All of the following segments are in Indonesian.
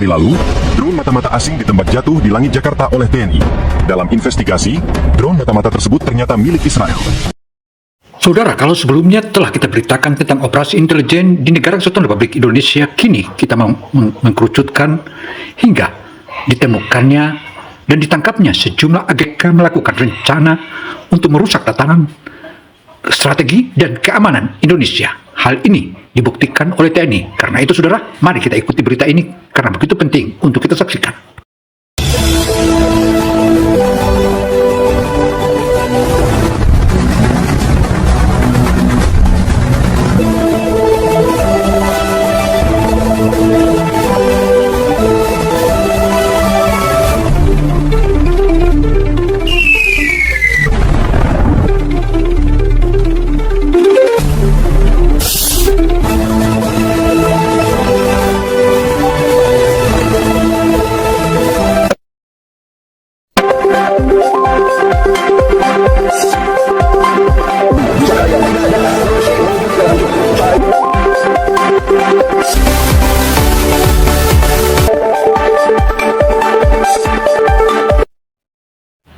hari lalu, drone mata-mata asing ditembak jatuh di langit Jakarta oleh TNI. Dalam investigasi, drone mata-mata tersebut ternyata milik Israel. Saudara, kalau sebelumnya telah kita beritakan tentang operasi intelijen di negara Kesatuan Republik Indonesia, kini kita mengkerucutkan hingga ditemukannya dan ditangkapnya sejumlah AGK melakukan rencana untuk merusak tatanan strategi dan keamanan Indonesia. Hal ini dibuktikan oleh TNI. Karena itu, saudara, mari kita ikuti berita ini karena begitu penting untuk kita saksikan.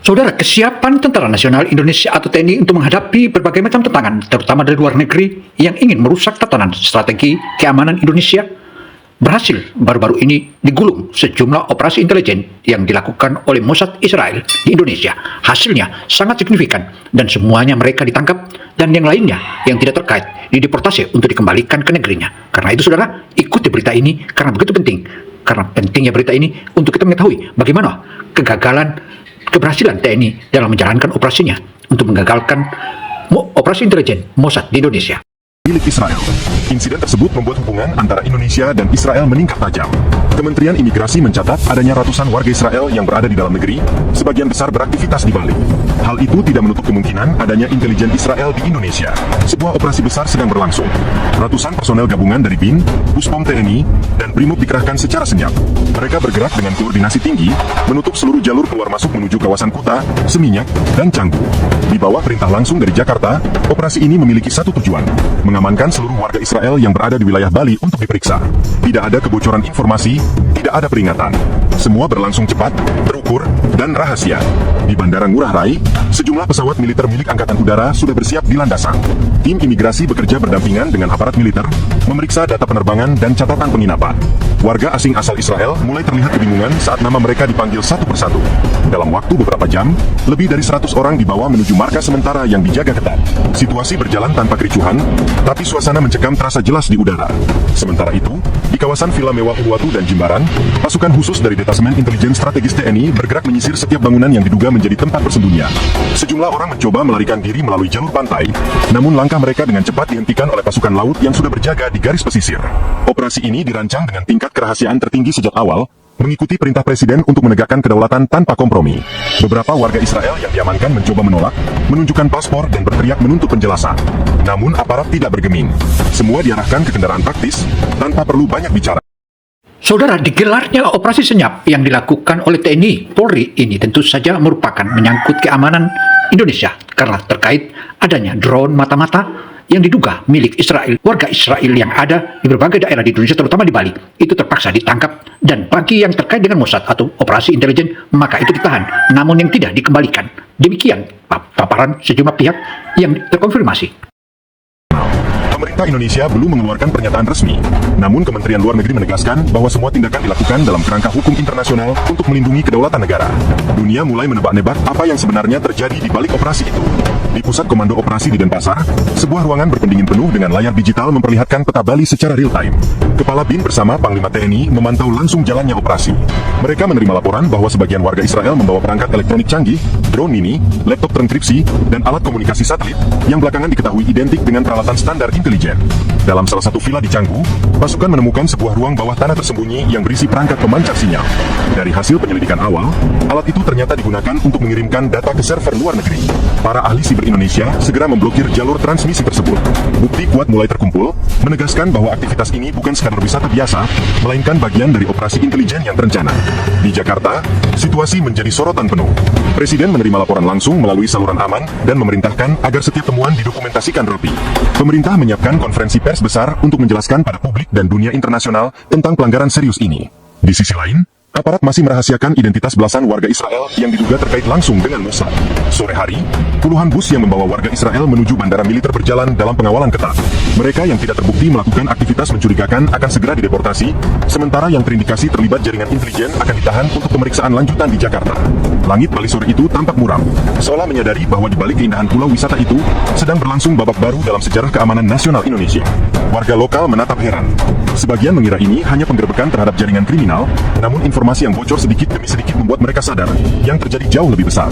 Saudara, kesiapan Tentara Nasional Indonesia atau TNI untuk menghadapi berbagai macam tantangan, terutama dari luar negeri yang ingin merusak tatanan strategi keamanan Indonesia, berhasil baru-baru ini digulung sejumlah operasi intelijen yang dilakukan oleh Mossad Israel di Indonesia. Hasilnya sangat signifikan dan semuanya mereka ditangkap dan yang lainnya yang tidak terkait dideportasi untuk dikembalikan ke negerinya. Karena itu, saudara, ikuti berita ini karena begitu penting. Karena pentingnya berita ini untuk kita mengetahui bagaimana keberhasilan TNI dalam menjalankan operasinya untuk menggagalkan operasi intelijen Mossad di Indonesia. Milik Israel. Insiden tersebut membuat hubungan antara Indonesia dan Israel meningkat tajam. Kementerian Imigrasi mencatat adanya ratusan warga Israel yang berada di dalam negeri, sebagian besar beraktivitas di Bali. Hal itu tidak menutup kemungkinan adanya intelijen Israel di Indonesia. Sebuah operasi besar sedang berlangsung. Ratusan personel gabungan dari BIN, Puspom TNI, dan Brimob dikerahkan secara senyap. Mereka bergerak dengan koordinasi tinggi, menutup seluruh jalur keluar masuk menuju kawasan Kuta, Seminyak, dan Canggu. Di bawah perintah langsung dari Jakarta, operasi ini memiliki satu tujuan: mengamankan seluruh warga Israel yang berada di wilayah Bali untuk diperiksa. Tidak ada kebocoran informasi, tidak ada peringatan. Semua berlangsung cepat, terukur, dan rahasia. Di Bandara Ngurah Rai, sejumlah pesawat militer milik Angkatan Udara sudah bersiap di landasan. Tim imigrasi bekerja berdampingan dengan aparat militer, memeriksa data penerbangan dan catatan penginapan. Warga asing asal Israel mulai terlihat kebingungan saat nama mereka dipanggil satu persatu. Dalam waktu beberapa jam, lebih dari 100 orang dibawa menuju markas sementara yang dijaga ketat. Situasi berjalan tanpa kericuhan, tapi suasana mencekam terasa jelas di udara. Sementara itu, di kawasan Villa Mewah Uluwatu dan Jimbaran, pasukan khusus dari Detasmen Intelijen Strategis TNI bergerak menyisir setiap bangunan yang diduga menjadi tempat persembunyian. Sejumlah orang mencoba melarikan diri melalui jalur pantai, namun langkah mereka dengan cepat dihentikan oleh pasukan laut yang sudah berjaga di garis pesisir. Operasi ini dirancang dengan tingkat kerahasiaan tertinggi sejak awal, mengikuti perintah Presiden untuk menegakkan kedaulatan tanpa kompromi. Beberapa warga Israel yang diamankan mencoba menolak, menunjukkan paspor dan berteriak menuntut penjelasan. Namun aparat tidak bergeming. Semua diarahkan ke kendaraan taktis, tanpa perlu banyak bicara. Saudara, digelarnya operasi senyap yang dilakukan oleh TNI Polri ini tentu saja merupakan menyangkut keamanan Indonesia karena terkait adanya drone mata-mata yang diduga milik Israel. Warga Israel yang ada di berbagai daerah di Indonesia, terutama di Bali, itu terpaksa ditangkap, dan bagi yang terkait dengan Mossad atau operasi intelijen, maka itu ditahan, namun yang tidak dikembalikan. Demikian paparan sejumlah pihak yang terkonfirmasi. Pemerintah Indonesia belum mengeluarkan pernyataan resmi. Namun Kementerian Luar Negeri menegaskan bahwa semua tindakan dilakukan dalam kerangka hukum internasional untuk melindungi kedaulatan negara. Dunia mulai menebak-nebak apa yang sebenarnya terjadi di balik operasi itu. Di Pusat Komando Operasi di Denpasar, sebuah ruangan berpendingin penuh dengan layar digital memperlihatkan peta Bali secara real-time. Kepala BIN bersama Panglima TNI memantau langsung jalannya operasi. Mereka menerima laporan bahwa sebagian warga Israel membawa perangkat elektronik canggih, drone mini, laptop terenkripsi, dan alat komunikasi satelit yang belakangan diketahui identik dengan peralatan standar intelijen. Dalam salah satu villa di Canggu, pasukan menemukan sebuah ruang bawah tanah tersembunyi yang berisi perangkat pemancar sinyal. Dari hasil penyelidikan awal, alat itu ternyata digunakan untuk mengirimkan data ke server luar negeri. Para ahli siber Indonesia segera memblokir jalur transmisi tersebut. Bukti kuat mulai terkumpul, menegaskan bahwa aktivitas ini bukan sekadar wisata biasa, melainkan bagian dari operasi intelijen yang terencana. Di Jakarta, situasi menjadi sorotan penuh. Presiden menerima laporan langsung melalui saluran aman dan memerintahkan agar setiap temuan didokumentasikan rapi. Pemerintah menyiapkan konferensi pers besar untuk menjelaskan pada publik dan dunia internasional tentang pelanggaran serius ini. Di sisi lain, aparat masih merahasiakan identitas belasan warga Israel yang diduga terkait langsung dengan Mossad. Sore hari, puluhan bus yang membawa warga Israel menuju bandara militer berjalan dalam pengawalan ketat. Mereka yang tidak terbukti melakukan aktivitas mencurigakan akan segera dideportasi, sementara yang terindikasi terlibat jaringan intelijen akan ditahan untuk pemeriksaan lanjutan di Jakarta. Langit Bali sore itu tampak muram, seolah menyadari bahwa di balik keindahan pulau wisata itu sedang berlangsung babak baru dalam sejarah keamanan nasional Indonesia. Warga lokal menatap heran. Sebagian mengira ini hanya penggerbekan terhadap jaringan kriminal, namun informasi yang bocor sedikit demi sedikit membuat mereka sadar yang terjadi jauh lebih besar.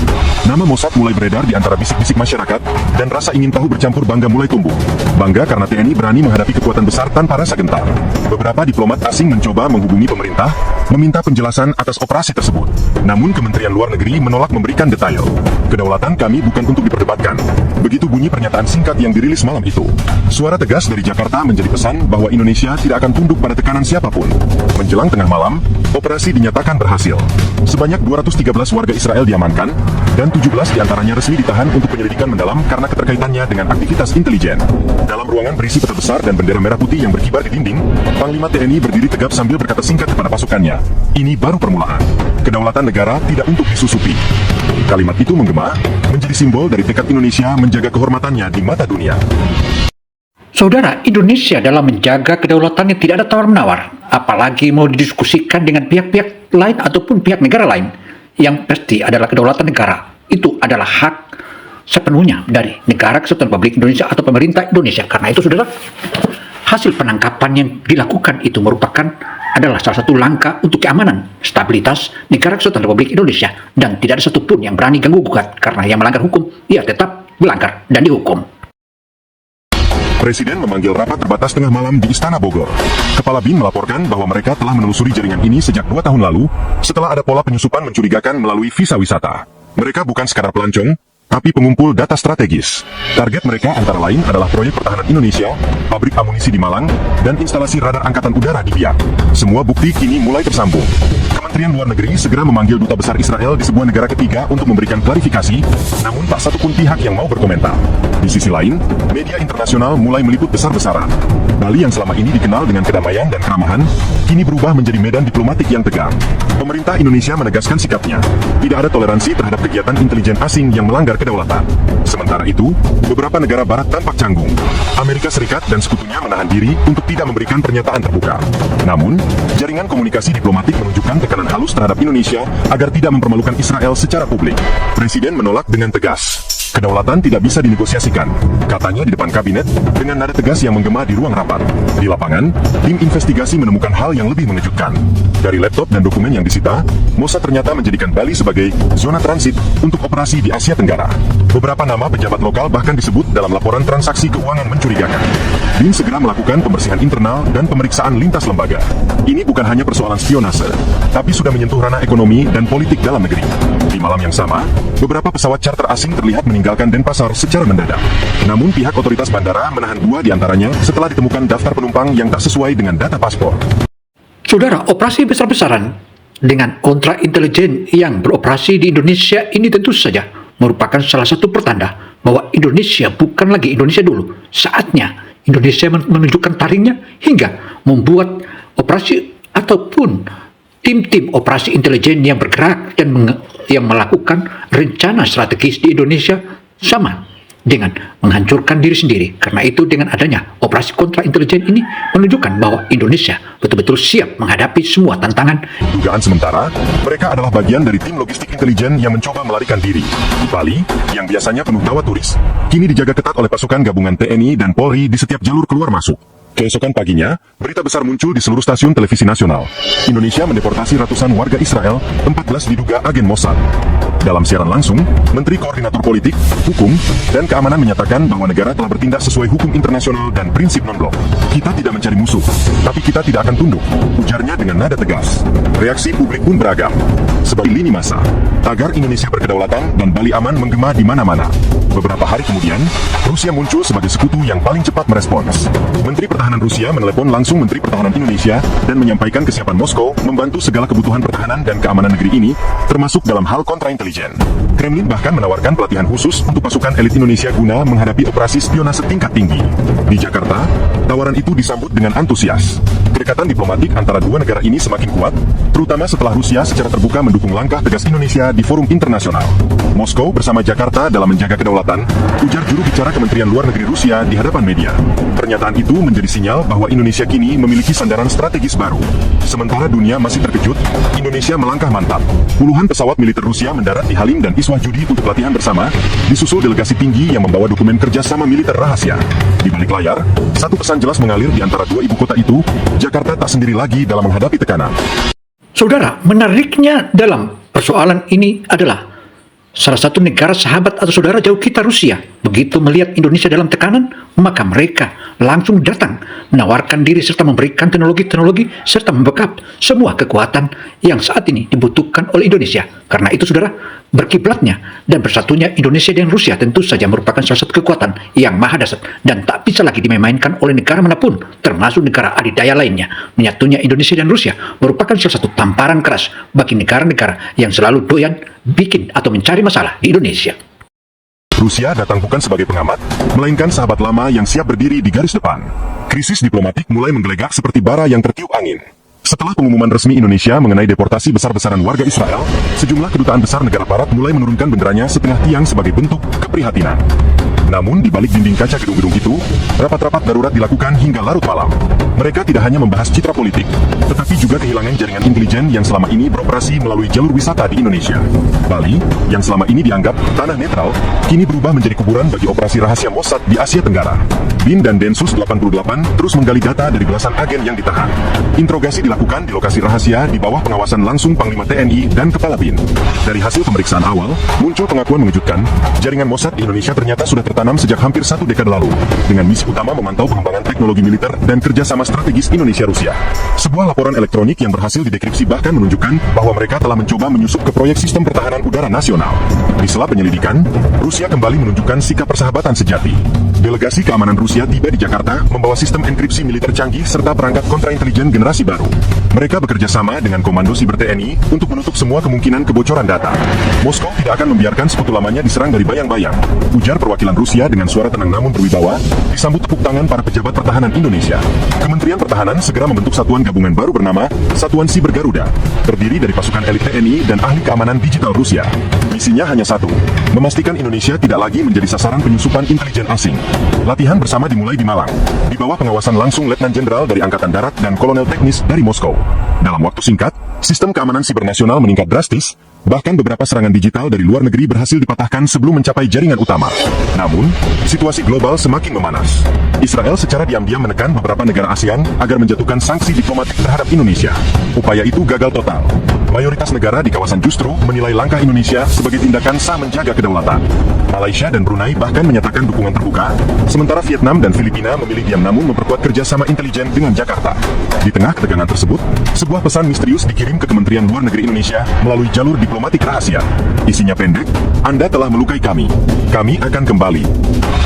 Nama Mossad mulai beredar di antara bisik-bisik masyarakat, dan rasa ingin tahu bercampur bangga mulai tumbuh. Bangga karena TNI berani menghadapi kekuatan besar tanpa rasa gentar. Beberapa diplomat asing mencoba menghubungi pemerintah, meminta penjelasan atas operasi tersebut. Namun Kementerian Luar Negeri menolak memberikan detail. Kedaulatan kami bukan untuk diperdebatkan. Begitu bunyi pernyataan singkat yang dirilis malam itu. Suara tegas dari Jakarta menjadi pesan bahwa Indonesia tidak akan tunduk pada tekanan siapapun. Menjelang tengah malam, operasi dinyatakan berhasil. Sebanyak 213 warga Israel diamankan, dan 17 diantaranya resmi ditahan untuk penyelidikan mendalam karena keterkaitannya dengan aktivitas intelijen. Dalam ruangan berisi peta besar dan bendera merah putih yang berkibar di dinding, Panglima TNI berdiri tegap sambil berkata singkat kepada pasukannya, "Ini baru permulaan. Kedaulatan negara tidak untuk disusupi." Kalimat itu menggema, menjadi simbol dari tekad Indonesia menjaga kehormatannya di mata dunia. Saudara, Indonesia dalam menjaga kedaulatannya tidak ada tawar-menawar, apalagi mau didiskusikan dengan pihak-pihak lain ataupun pihak negara lain. Yang pasti adalah kedaulatan negara. Itu adalah hak sepenuhnya dari Negara Kesatuan Republik Indonesia atau pemerintah Indonesia. Karena itu, saudara, hasil penangkapan yang dilakukan itu merupakan adalah salah satu langkah untuk keamanan, stabilitas Negara Kesatuan Republik Indonesia, dan tidak ada satupun yang berani ganggu gugat, karena yang melanggar hukum, ia tetap melanggar dan dihukum. Presiden memanggil rapat terbatas tengah malam di Istana Bogor. Kepala BIN melaporkan bahwa mereka telah menelusuri jaringan ini sejak 2 tahun lalu, setelah ada pola penyusupan mencurigakan melalui visa wisata. Mereka bukan sekadar pelancong, tapi pengumpul data strategis. Target mereka antara lain adalah proyek pertahanan Indonesia, pabrik amunisi di Malang, dan instalasi radar angkatan udara di Biak. Semua bukti kini mulai tersambung. Kementerian Luar Negeri segera memanggil Duta Besar Israel di sebuah negara ketiga untuk memberikan klarifikasi, namun tak satupun pihak yang mau berkomentar. Di sisi lain, media internasional mulai meliput besar-besaran. Bali yang selama ini dikenal dengan kedamaian dan keramahan, kini berubah menjadi medan diplomatik yang tegang. Pemerintah Indonesia menegaskan sikapnya. Tidak ada toleransi terhadap kegiatan intelijen asing yang melanggar kedaulatan. Sementara itu, beberapa negara barat tampak canggung. Amerika Serikat dan sekutunya menahan diri untuk tidak memberikan pernyataan terbuka. Namun, jaringan komunikasi diplomatik menunjukkan tekanan halus terhadap Indonesia agar tidak mempermalukan Israel secara publik. Presiden menolak dengan tegas. Kedaulatan tidak bisa dinegosiasikan, katanya di depan kabinet dengan nada tegas yang menggema di ruang rapat. Di lapangan, tim investigasi menemukan hal yang lebih mengejutkan. Dari laptop dan dokumen yang disita, Mossad ternyata menjadikan Bali sebagai zona transit untuk operasi di Asia Tenggara. Beberapa nama pejabat lokal bahkan disebut dalam laporan transaksi keuangan mencurigakan. BIN segera melakukan pembersihan internal dan pemeriksaan lintas lembaga. Ini bukan hanya persoalan spionase, tapi sudah menyentuh ranah ekonomi dan politik dalam negeri. Di malam yang sama, beberapa pesawat charter asing terlihat meninggalkan Denpasar secara mendadak. Namun pihak otoritas bandara menahan 2 diantaranya setelah ditemukan daftar penumpang yang tak sesuai dengan data paspor. Saudara, operasi besar-besaran dengan kontra intelijen yang beroperasi di Indonesia ini tentu saja merupakan salah satu pertanda bahwa Indonesia bukan lagi Indonesia dulu. Saatnya Indonesia menunjukkan taringnya hingga membuat operasi ataupun tim-tim operasi intelijen yang bergerak dan yang melakukan rencana strategis di Indonesia sama dengan menghancurkan diri sendiri. Karena itu dengan adanya operasi kontra intelijen ini menunjukkan bahwa Indonesia betul-betul siap menghadapi semua tantangan. Dugaan sementara, mereka adalah bagian dari tim logistik intelijen yang mencoba melarikan diri. Bali, yang biasanya penuh tawa turis, kini dijaga ketat oleh pasukan gabungan TNI dan Polri di setiap jalur keluar masuk. Keesokan paginya, berita besar muncul di seluruh stasiun televisi nasional. Indonesia mendeportasi ratusan warga Israel, 14 diduga agen Mossad. Dalam siaran langsung, Menteri Koordinator Politik, Hukum, dan Keamanan menyatakan bahwa negara telah bertindak sesuai hukum internasional dan prinsip non-blok. Kita tidak mencari musuh, tapi kita tidak akan tunduk, ujarnya dengan nada tegas. Reaksi publik pun beragam. Sebagai lini massa, Tagar Indonesia berkedaulatan dan Bali aman menggema di mana-mana. Beberapa hari kemudian, Rusia muncul sebagai sekutu yang paling cepat merespons. Menteri Pertahanan Rusia menelepon langsung Menteri Pertahanan Indonesia dan menyampaikan kesiapan Moskow membantu segala kebutuhan pertahanan dan keamanan negeri ini, termasuk dalam hal kontraintelijen. Kremlin bahkan menawarkan pelatihan khusus untuk pasukan elit Indonesia guna menghadapi operasi spionase tingkat tinggi. Di Jakarta, tawaran itu disambut dengan antusias. Kedekatan diplomatik antara dua negara ini semakin kuat, terutama setelah Rusia secara terbuka mendukung langkah tegas Indonesia di forum internasional. Moskow bersama Jakarta dalam menjaga kedaulatan, ujar juru bicara Kementerian Luar Negeri Rusia di hadapan media. Pernyataan itu menjadi sinyal bahwa Indonesia kini memiliki sandaran strategis baru. Sementara dunia masih terkejut, Indonesia melangkah mantap. Puluhan pesawat militer Rusia mendarat di Halim dan Iswah Judi untuk latihan bersama, disusul delegasi tinggi yang membawa dokumen kerjasama militer rahasia. Di balik layar, satu pesan jelas mengalir di antara dua ibu kota itu, Jakarta tak sendiri lagi dalam menghadapi tekanan. Saudara, menariknya dalam persoalan ini adalah salah satu negara sahabat atau saudara jauh kita, Rusia, begitu melihat Indonesia dalam tekanan, maka mereka langsung datang menawarkan diri serta memberikan teknologi-teknologi serta membackup semua kekuatan yang saat ini dibutuhkan oleh Indonesia. Karena itu, saudara, berkiblatnya dan bersatunya Indonesia dan Rusia tentu saja merupakan salah satu kekuatan yang maha dahsyat dan tak bisa lagi dimain-mainkan oleh negara manapun, termasuk negara adidaya lainnya. Menyatunya Indonesia dan Rusia merupakan salah satu tamparan keras bagi negara-negara yang selalu doyan bikin atau mencari masalah di Indonesia. Rusia datang bukan sebagai pengamat, melainkan sahabat lama yang siap berdiri di garis depan. Krisis diplomatik mulai menggelegak seperti bara yang tertiup angin. Setelah pengumuman resmi Indonesia mengenai deportasi besar-besaran warga Israel, sejumlah kedutaan besar negara barat mulai menurunkan benderanya setengah tiang sebagai bentuk keprihatinan. Namun, di balik dinding kaca gedung-gedung itu, rapat-rapat darurat dilakukan hingga larut malam. Mereka tidak hanya membahas citra politik, tetapi juga kehilangan jaringan intelijen yang selama ini beroperasi melalui jalur wisata di Indonesia. Bali, yang selama ini dianggap tanah netral, kini berubah menjadi kuburan bagi operasi rahasia Mossad di Asia Tenggara. BIN dan Densus 88 terus menggali data dari belasan agen yang ditahan. Interogasi dilakukan di lokasi rahasia di bawah pengawasan langsung Panglima TNI dan Kepala BIN. Dari hasil pemeriksaan awal, muncul pengakuan mengejutkan, jaringan Mossad di Indonesia ternyata sudah tertanam sejak hampir 1 dekade lalu, dengan misi utama memantau pengembangan teknologi militer dan kerjasama strategis Indonesia-Rusia. Sebuah laporan elektronik yang berhasil didekripsi bahkan menunjukkan bahwa mereka telah mencoba menyusup ke proyek sistem pertahanan udara nasional. Di sela penyelidikan, Rusia kembali menunjukkan sikap persahabatan sejati. Delegasi keamanan Rusia tiba di Jakarta membawa sistem enkripsi militer canggih serta perangkat kontraintelijen generasi baru. Mereka bekerja sama dengan Komando Siber TNI untuk menutup semua kemungkinan kebocoran data. Moskow tidak akan membiarkan sekutu lamanya diserang dari bayang-bayang, ujar perwakilan Rusia dengan suara tenang namun berwibawa, disambut tepuk tangan para pejabat pertahanan Indonesia. Kementerian Pertahanan segera membentuk satuan gabungan baru bernama Satuan Siber Garuda, terdiri dari pasukan elit TNI dan ahli keamanan digital Rusia. Misinya hanya satu, memastikan Indonesia tidak lagi menjadi sasaran penyusupan intelijen asing. Latihan bersama dimulai di Malang, di bawah pengawasan langsung Letnan Jenderal dari Angkatan Darat dan Kolonel Teknis dari Moskow. Dalam waktu singkat, sistem keamanan siber nasional meningkat drastis, bahkan beberapa serangan digital dari luar negeri berhasil dipatahkan sebelum mencapai jaringan utama. Namun, situasi global semakin memanas. Israel secara diam-diam menekan beberapa negara ASEAN agar menjatuhkan sanksi diplomatik terhadap Indonesia. Upaya itu gagal total. Mayoritas negara di kawasan justru menilai langkah Indonesia sebagai tindakan sah menjaga kedaulatan. Malaysia dan Brunei bahkan menyatakan dukungan terbuka, sementara Vietnam dan Filipina memilih diam namun memperkuat kerjasama intelijen dengan Jakarta. Di tengah ketegangan tersebut, sebuah pesan misterius dikirim ke Kementerian Luar Negeri Indonesia melalui jalur diplomatik rahasia. Isinya pendek, Anda telah melukai kami. Kami akan kembali.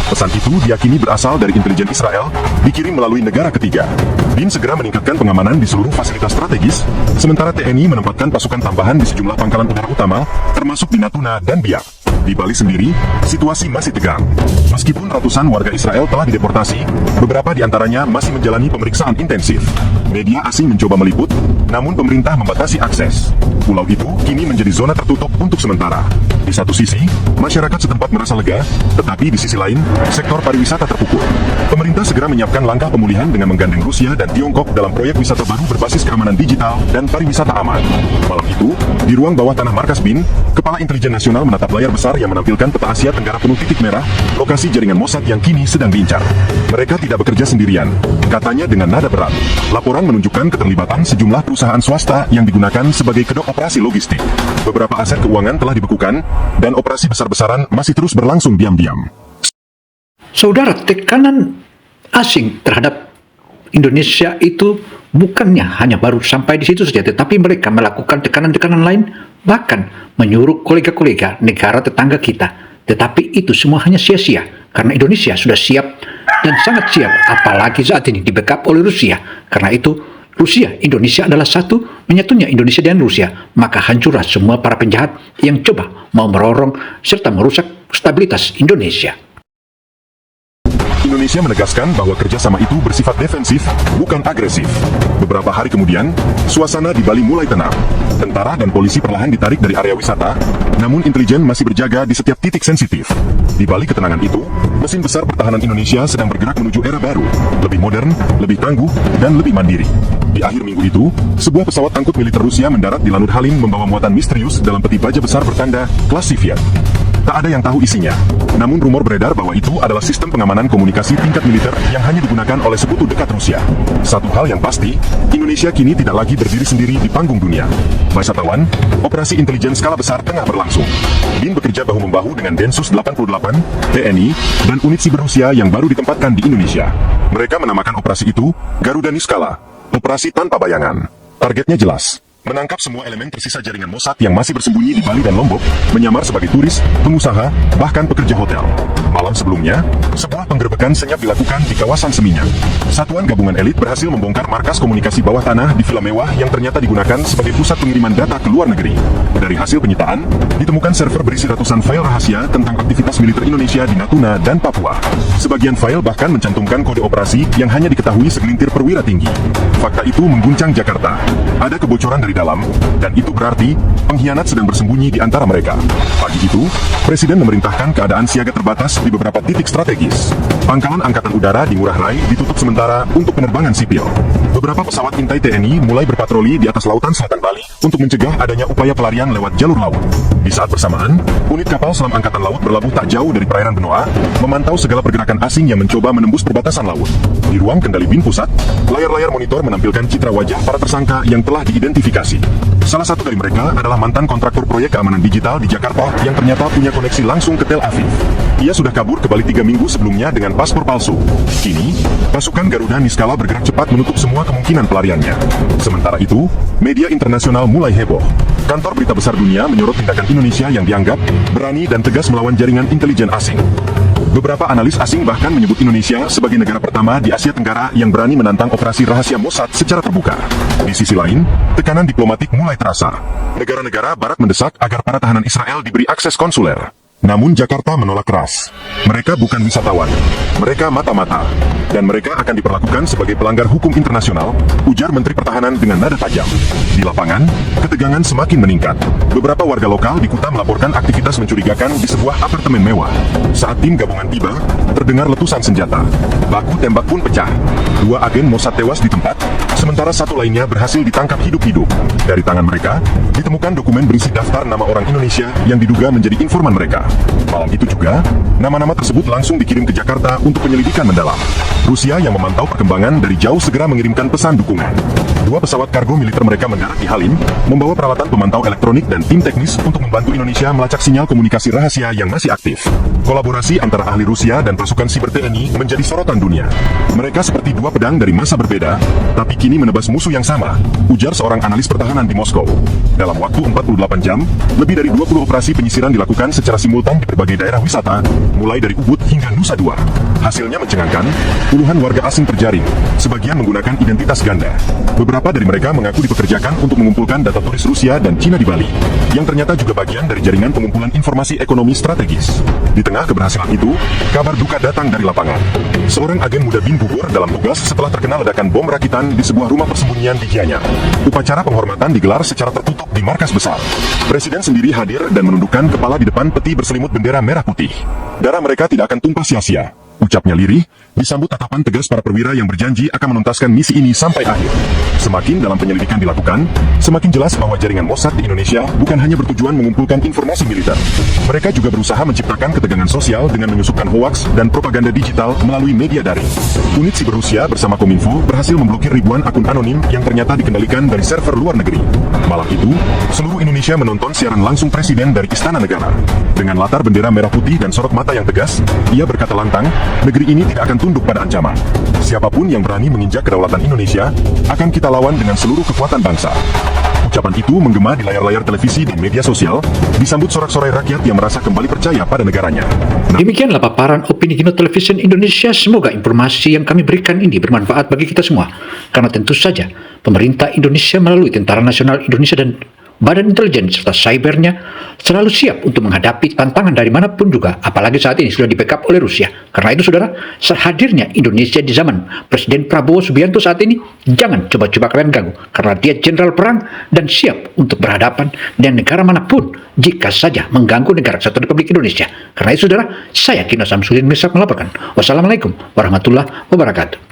Pesan itu diyakini berasal dari intelijen Israel, dikirim melalui negara ketiga. BIN segera meningkatkan pengamanan di seluruh fasilitas strategis, sementara TNI menempatkan pasukan tambahan di sejumlah pangkalan udara utama, termasuk di Natuna dan Biak. Di Bali sendiri, situasi masih tegang. Meskipun ratusan warga Israel telah dideportasi, beberapa di antaranya masih menjalani pemeriksaan intensif. Media asing mencoba meliput, namun pemerintah membatasi akses. Pulau itu kini menjadi zona tertutup untuk sementara. Di satu sisi, masyarakat setempat merasa lega, tetapi di sisi lain, sektor pariwisata terpukul. Pemerintah segera menyiapkan langkah pemulihan dengan menggandeng Rusia dan Tiongkok dalam proyek wisata baru berbasis keamanan digital dan pariwisata aman. Malam itu, di ruang bawah tanah markas BIN, Kepala Intelijen Nasional menatap layar besar yang menampilkan peta Asia Tenggara penuh titik merah, lokasi jaringan Mossad yang kini sedang diincar. Mereka tidak bekerja sendirian, katanya dengan nada berat. Laporan menunjukkan keterlibatan sejumlah perusahaan swasta yang digunakan sebagai kedok operasi logistik. Beberapa aset keuangan telah dibekukan, dan operasi besar-besaran masih terus berlangsung diam-diam. Saudara, tekanan asing terhadap Indonesia itu bukannya hanya baru sampai di situ saja, tetapi mereka melakukan tekanan-tekanan lain bahkan menyuruh kolega-kolega negara tetangga kita. Tetapi itu semua hanya sia-sia karena Indonesia sudah siap dan sangat siap, apalagi saat ini di backup oleh Rusia. Karena itu Rusia, Indonesia adalah satu, menyatunya Indonesia dan Rusia, maka hancurlah semua para penjahat yang coba mau merorong serta merusak stabilitas Indonesia. Indonesia menegaskan bahwa kerjasama itu bersifat defensif, bukan agresif. Beberapa hari kemudian, suasana di Bali mulai tenang. Tentara dan polisi perlahan ditarik dari area wisata, namun intelijen masih berjaga di setiap titik sensitif. Di balik ketenangan itu, mesin besar pertahanan Indonesia sedang bergerak menuju era baru, lebih modern, lebih tangguh, dan lebih mandiri. Di akhir minggu itu, sebuah pesawat angkut militer Rusia mendarat di Lanut Halim membawa muatan misterius dalam peti baja besar bertanda Kelas Soviet. Tak ada yang tahu isinya. Namun rumor beredar bahwa itu adalah sistem pengamanan komunikasi tingkat militer yang hanya digunakan oleh sekutu dekat Rusia. Satu hal yang pasti, Indonesia kini tidak lagi berdiri sendiri di panggung dunia. Wisatawan, operasi intelijen skala besar tengah berlangsung. BIN bekerja bahu-membahu dengan Densus 88, TNI, dan unit siber Rusia yang baru ditempatkan di Indonesia. Mereka menamakan operasi itu Garuda Niskala, operasi tanpa bayangan. Targetnya jelas. Menangkap semua elemen tersisa jaringan Mossad yang masih bersembunyi di Bali dan Lombok, menyamar sebagai turis, pengusaha, bahkan pekerja hotel. Malam sebelumnya, sebuah penggerbekan senyap dilakukan di kawasan Seminyak. Satuan gabungan elit berhasil membongkar markas komunikasi bawah tanah di Villa Mewah yang ternyata digunakan sebagai pusat pengiriman data ke luar negeri. Dari hasil penyitaan, ditemukan server berisi ratusan file rahasia tentang aktivitas militer Indonesia di Natuna dan Papua. Sebagian file bahkan mencantumkan kode operasi yang hanya diketahui segelintir perwira tinggi. Fakta itu mengguncang Jakarta. Ada kebocoran dari dalam, dan itu berarti pengkhianat sedang bersembunyi di antara mereka. Pagi itu, Presiden memerintahkan keadaan siaga terbatas di beberapa titik strategis. Pangkalan Angkatan Udara di Ngurah Rai ditutup sementara untuk penerbangan sipil. Beberapa pesawat intai TNI mulai berpatroli di atas lautan selatan Bali untuk mencegah adanya upaya pelarian lewat jalur laut. Di saat bersamaan, unit kapal selam Angkatan Laut berlabuh tak jauh dari perairan Benoa, memantau segala pergerakan asing yang mencoba menembus perbatasan laut. Di ruang kendali BIN Pusat, layar-layar monitor menampilkan citra wajah para tersangka yang telah diidentifikasi. Salah satu dari mereka adalah mantan kontraktor proyek keamanan digital di Jakarta yang ternyata punya koneksi langsung ke Tel Aviv. Ia sudah kabur ke Bali 3 minggu sebelumnya dengan paspor palsu. Kini, pasukan Garuda Niskala bergerak cepat menutup semua kemungkinan pelariannya. Sementara itu, media internasional mulai heboh. Kantor berita besar dunia menyorot tindakan Indonesia yang dianggap berani dan tegas melawan jaringan intelijen asing. Beberapa analis asing bahkan menyebut Indonesia sebagai negara pertama di Asia Tenggara yang berani menantang operasi rahasia Mossad secara terbuka. Di sisi lain, tekanan diplomatik mulai terasa. Negara-negara Barat mendesak agar para tahanan Israel diberi akses konsuler. Namun Jakarta menolak keras. Mereka bukan wisatawan. Mereka mata-mata. Dan mereka akan diperlakukan sebagai pelanggar hukum internasional, ujar Menteri Pertahanan dengan nada tajam. Di lapangan, ketegangan semakin meningkat. Beberapa warga lokal di Kuta melaporkan aktivitas mencurigakan di sebuah apartemen mewah. Saat tim gabungan tiba, terdengar letusan senjata. Baku tembak pun pecah. 2 agen Mossad tewas di tempat, sementara satu lainnya berhasil ditangkap hidup-hidup. Dari tangan mereka, ditemukan dokumen berisi daftar nama orang Indonesia yang diduga menjadi informan mereka. Malam itu juga, nama-nama tersebut langsung dikirim ke Jakarta untuk penyelidikan mendalam. Rusia yang memantau perkembangan dari jauh segera mengirimkan pesan dukungan. 2 pesawat kargo militer mereka mendarat di Halim, membawa peralatan pemantau elektronik dan tim teknis untuk membantu Indonesia melacak sinyal komunikasi rahasia yang masih aktif. Kolaborasi antara ahli Rusia dan pasukan siber TNI menjadi sorotan dunia. Mereka seperti 2 pedang dari masa berbeda, tapi kini menebas musuh yang sama, ujar seorang analis pertahanan di Moskow. Dalam waktu 48 jam, lebih dari 20 operasi penyisiran dilakukan secara simultan di berbagai daerah wisata, mulai dari Ubud hingga Nusa Dua. Hasilnya mencengangkan, puluhan warga asing terjaring, sebagian menggunakan identitas ganda. Beberapa dari mereka mengaku dipekerjakan untuk mengumpulkan data turis Rusia dan Cina di Bali, yang ternyata juga bagian dari jaringan pengumpulan informasi ekonomi strategis. Di tengah keberhasilan itu, kabar duka datang dari lapangan. Seorang agen muda BIN gugur dalam tugas setelah terkena ledakan bom rakitan di sebuah rumah persembunyian di Gianyar. Upacara penghormatan digelar secara tertutup di markas besar. Presiden sendiri hadir dan menundukkan kepala di depan peti berselimut bendera merah putih. Darah mereka tidak akan tumpah sia-sia, ucapnya lirih, disambut tatapan tegas para perwira yang berjanji akan menuntaskan misi ini sampai akhir. Semakin dalam penyelidikan dilakukan, semakin jelas bahwa jaringan Mossad di Indonesia bukan hanya bertujuan mengumpulkan informasi militer. Mereka juga berusaha menciptakan ketegangan sosial dengan menyusupkan hoaks dan propaganda digital melalui media daring. Unit siber Rusia bersama Kominfo berhasil memblokir ribuan akun anonim yang ternyata dikendalikan dari server luar negeri. Malam itu, seluruh Indonesia menonton siaran langsung Presiden dari Istana Negara. Dengan latar bendera merah putih dan sorot mata yang tegas, ia berkata lantang, negeri ini tidak akan tunduk pada ancaman. Siapapun yang berani menginjak kedaulatan Indonesia, akan kita lawan dengan seluruh kekuatan bangsa. Ucapan itu menggema di layar-layar televisi dan media sosial, disambut sorak-sorai rakyat yang merasa kembali percaya pada negaranya. Demikianlah paparan opini Kino Television Indonesia. Semoga informasi yang kami berikan ini bermanfaat bagi kita semua. Karena tentu saja pemerintah Indonesia melalui Tentara Nasional Indonesia dan Badan Intelijen serta cybernya selalu siap untuk menghadapi tantangan dari manapun juga, apalagi saat ini sudah di-backup oleh Rusia. Karena itu saudara, hadirnya Indonesia di zaman Presiden Prabowo Subianto saat ini, jangan coba-coba kalian ganggu, karena dia jenderal perang dan siap untuk berhadapan dengan negara manapun jika saja mengganggu negara Kesatuan Republik Indonesia. Karena itu saudara, saya Kino Samsudin Misak melaporkan. Wassalamualaikum warahmatullahi wabarakatuh.